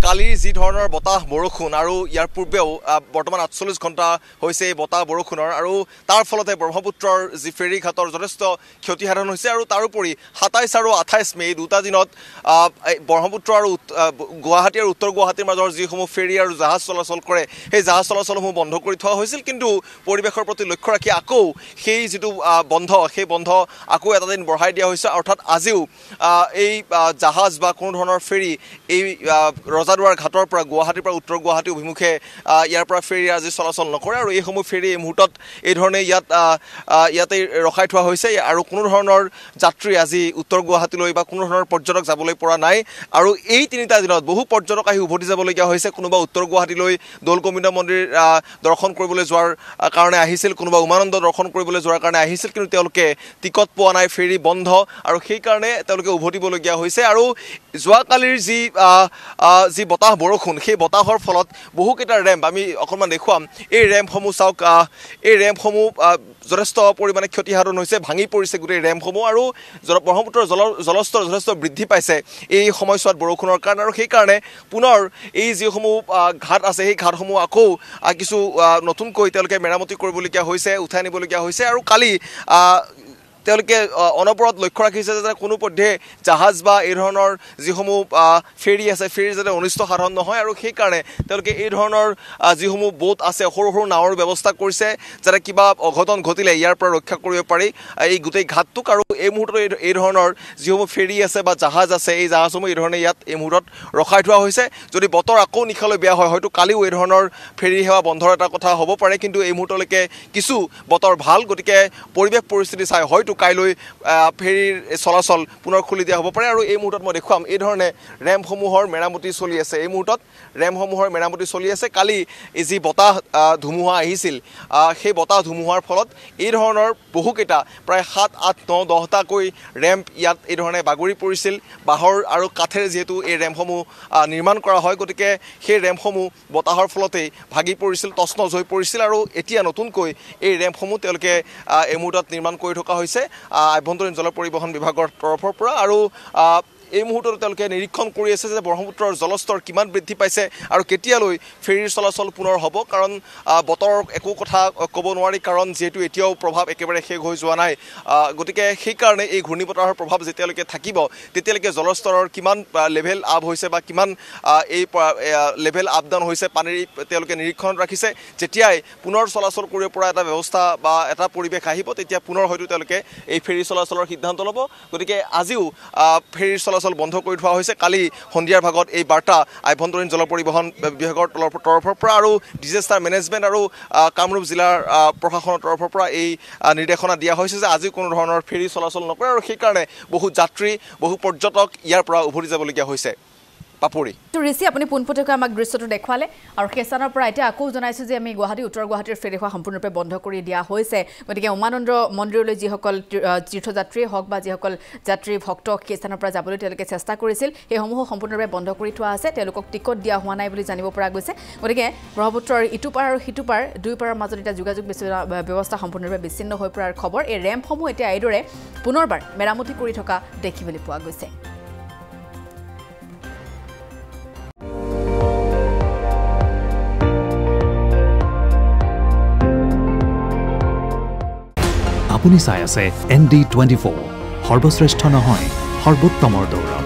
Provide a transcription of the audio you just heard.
কালিৰ যি ধৰণৰ বতাহ বৰষুণ আৰু ইয়াৰ পূৰ্বেও বৰ্তমান ৪৮ ঘণ্টা হৈছে এই বতাহ বৰষুণৰ আৰু তাৰ ফলতে ব্ৰহ্মপুত্ৰৰ যি ফেৰী ঘাটৰ যথেষ্ট ক্ষতিসাধন হৈছে আৰু তাৰোপৰি ২৭ আৰু ২৮ মে দুটা দিনত ব্ৰহ্মপুত্ৰ আৰু গুৱাহাটী আৰু উত্তৰ গুৱাহাটীৰ মাজৰ যিসমূহ ফেৰী আৰু জাহাজ চলাচল কৰে সেই জাহাজ চলাচলসমূহ বন্ধ কৰি থোৱা হৈছিল কিন্তু পৰিৱেশৰ প্ৰতি লক্ষ্য ৰাখি আকৌ সেই যিটো বন্ধ সেই বন্ধ আকৌ এটা দিন বঢ়াই দিয়া হৈছে অৰ্থাৎ আজিও এই জাহাজ বা কোনো ধৰণৰ ফেৰী এই ৰজাদুৱাৰ ঘাটৰ পৰা গুৱাহাটীৰ পৰা উত্তৰ গুৱাহাটী অভিমুখে ইয়াৰ পৰা ফেৰী আজি চলাচল নকৰে আৰু এইসমূহ ফেৰী এই মুহূৰ্তত এই ধৰণে ইয়াতে ৰখাই থোৱা হৈছে আৰু কোনো ধৰণৰ যাত্ৰী আজি উত্তৰ গুৱাহাটীলৈ বা কোনো ধৰণৰ পৰ্যটক যাবলৈ পৰা নাই আৰু এই তিনিটা দিনত বহু পৰ্যটক আহি উভতি যাবলগীয়া হৈছে কোনোবা উত্তৰ গুৱাহাটীলৈ দৌল গোবিন্দ মন্দিৰ দৰ্শন কৰিবলৈ যোৱাৰ কাৰণে আহিছিল কোনোবা উমানন্দ দৰ্শন কৰিবলৈ যোৱাৰ কাৰণে আহিছিল কিন্তু তেওঁলোকে টিকট পোৱা নাই ফেৰী বন্ধ আৰু সেইকাৰণে তেওঁলোকে উভতিবলগীয়া হৈছে আৰু যোৱাকালিৰ যি বতাহ বৰষুণ সেই বতাহৰ ফলত বহুকেইটা ৰেম্প আমি অকণমান দেখুৱাম এই ৰেম্পসমূহ চাওক এই ৰেম্পসমূহ যথেষ্ট পৰিমাণে ক্ষতিসাধন হৈছে ভাঙি পৰিছে গোটেই ৰেম্পসমূহ আৰু ব্ৰহ্মপুত্ৰৰ জলস্তৰ যথেষ্ট বৃদ্ধি পাইছে এই সময়ছোৱাত বৰষুণৰ কাৰণে আৰু সেইকাৰণে পুনৰ এই যিসমূহ ঘাট আছে সেই ঘাটসমূহ আকৌ কিছু নতুনকৈ তেওঁলোকে মেৰামতি কৰিবলগীয়া হৈছে উঠাই নিবলগীয়া হৈছে আৰু কালি তেওঁলোকে অনবৰত লক্ষ্য ৰাখিছে যে কোনোপধ্যে জাহাজ বা এই ধৰণৰ যিসমূহ ফেৰী আছে ফেৰী যাতে অনিষ্ট সাধন নহয় আৰু সেইকাৰণে তেওঁলোকে এই ধৰণৰ যিসমূহ বোট আছে সৰু সৰু নাৱৰ ব্যৱস্থা কৰিছে যাতে কিবা অঘটন ঘটিলে ইয়াৰ পৰা ৰক্ষা কৰিব পাৰি এই গোটেই ঘাটটোক আৰু এই মুহূৰ্তত এই ধৰণৰ যিসমূহ ফেৰী আছে বা জাহাজ আছে এই জাহাজসমূহ এই ধৰণে ইয়াত এই মুহূৰ্তত ৰখাই থোৱা হৈছে যদি বতৰ আকৌ নিশালৈ বেয়া হয় হয়তো কালিও এই ধৰণৰ ফেৰী সেৱা বন্ধৰ এটা কথা হ'ব পাৰে কিন্তু এই মুহূৰ্তলৈকে কিছু বতৰ ভাল গতিকে পৰিৱেশ পৰিস্থিতি চাই হয়তো কাইলৈ ফেৰীৰ চলাচল পুনৰ খুলি দিয়া হ'ব পাৰে আৰু এই মুহূৰ্তত মই দেখুৱাম এই ধৰণে ৰেম্পসমূহৰ মেৰামতি চলি আছে এই মুহূৰ্তত ৰেম্পসমূহৰ মেৰামতি চলি আছে কালি যি বতাহ ধুমুহা আহিছিল সেই বতাহ ধুমুহাৰ ফলত এই ধৰণৰ বহুকেইটা প্ৰায় ৭, ৮, ৯, ১০টাকৈ ৰেম্প ইয়াত এই ধৰণে বাগৰি পৰিছিল বাঁহৰ আৰু কাঠেৰে যিহেতু এই ৰেম্পসমূহ নিৰ্মাণ কৰা হয় গতিকে সেই ৰেম্পসমূহ বতাহৰ ফলতেই ভাগি পৰিছিল তছনছ হৈ পৰিছিল আৰু এতিয়া নতুনকৈ এই ৰেম্পসমূহ তেওঁলোকে এই মুহূৰ্তত নিৰ্মাণ কৰি থকা হৈছে আভ্যন্তৰীণ জল পৰিবহণ বিভাগৰ তৰফৰ পৰা আৰু এই মুহূৰ্তত তেওঁলোকে নিৰীক্ষণ কৰি আছে যে ব্ৰহ্মপুত্ৰৰ জলস্তৰ কিমান বৃদ্ধি পাইছে আৰু কেতিয়ালৈ ফেৰীৰ চলাচল পুনৰ হ'ব কাৰণ বতৰৰ একো কথা ক'ব নোৱাৰি কাৰণ যিহেতু এতিয়াও প্ৰভাৱ একেবাৰে শেষ হৈ যোৱা নাই গতিকে সেইকাৰণে এই ঘূৰ্ণীবতাহৰ প্ৰভাৱ যেতিয়ালৈকে থাকিব তেতিয়ালৈকে জলস্তৰৰ কিমান লেভেল আপ হৈছে বা কিমান এই লেভেল আপ ডাউন হৈছে পানীৰ তেওঁলোকে নিৰীক্ষণত ৰাখিছে যেতিয়াই পুনৰ চলাচল কৰিব পৰা এটা ব্যৱস্থা বা এটা পৰিৱেশ আহিব তেতিয়া পুনৰ হয়তো তেওঁলোকে এই ফেৰী চলাচলৰ সিদ্ধান্ত ল'ব গতিকে আজিও ফেৰীৰ চলাচল বন্ধ কৰি থোৱা হৈছে কালি সন্ধিয়াৰ ভাগত এই বাৰ্তা আভ্যন্তৰীণ জল পৰিবহণ বিভাগৰ তৰফৰ পৰা আৰু ডিজাষ্টাৰ মেনেজমেণ্ট আৰু কামৰূপ জিলাৰ প্ৰশাসনৰ তৰফৰ পৰা এই নিৰ্দেশনা দিয়া হৈছে যে আজি কোনো ধৰণৰ ফেৰী চলাচল নকৰে আৰু সেইকাৰণে বহু যাত্ৰী বহু পৰ্যটক ইয়াৰ পৰা উভতি যাবলগীয়া হৈছে পাপৰি ঋষি আপুনি পোনপটীয়াকৈ আমাক দৃশ্যটো দেখুৱালে আৰু সেই স্থানৰ পৰা এতিয়া আকৌ জনাইছোঁ যে আমি গুৱাহাটী উত্তৰ গুৱাহাটীৰ ফেৰী সেৱা সম্পূৰ্ণৰূপে বন্ধ কৰি দিয়া হৈছে গতিকে উমানন্দ মন্দিৰলৈ যিসকল তীৰ্থযাত্ৰীয়ে হওক বা যিসকল যাত্ৰী ভক্ত সেই স্থানৰ পৰা যাবলৈ তেওঁলোকে চেষ্টা কৰিছিল সেইসমূহ সম্পূৰ্ণৰূপে বন্ধ কৰি থোৱা আছে তেওঁলোকক টিকট দিয়া হোৱা নাই বুলি জানিব পৰা গৈছে গতিকে ব্ৰহ্মপুত্ৰৰ ইটো পাৰ আৰু সিটো পাৰ দুই পাৰৰ মাজত এতিয়া যোগাযোগ ব্যৱস্থা সম্পূৰ্ণৰূপে বিচ্ছিন্ন হৈ পৰাৰ খবৰ এই ৰেম্পসমূহ এতিয়া এইদৰে পুনৰবাৰ মেৰামতি কৰি থকা দেখিবলৈ পোৱা গৈছে আপুনি চাই আছে ND24 সৰ্বশ্ৰেষ্ঠ নহয় সৰ্বোত্তমৰ দৌৰ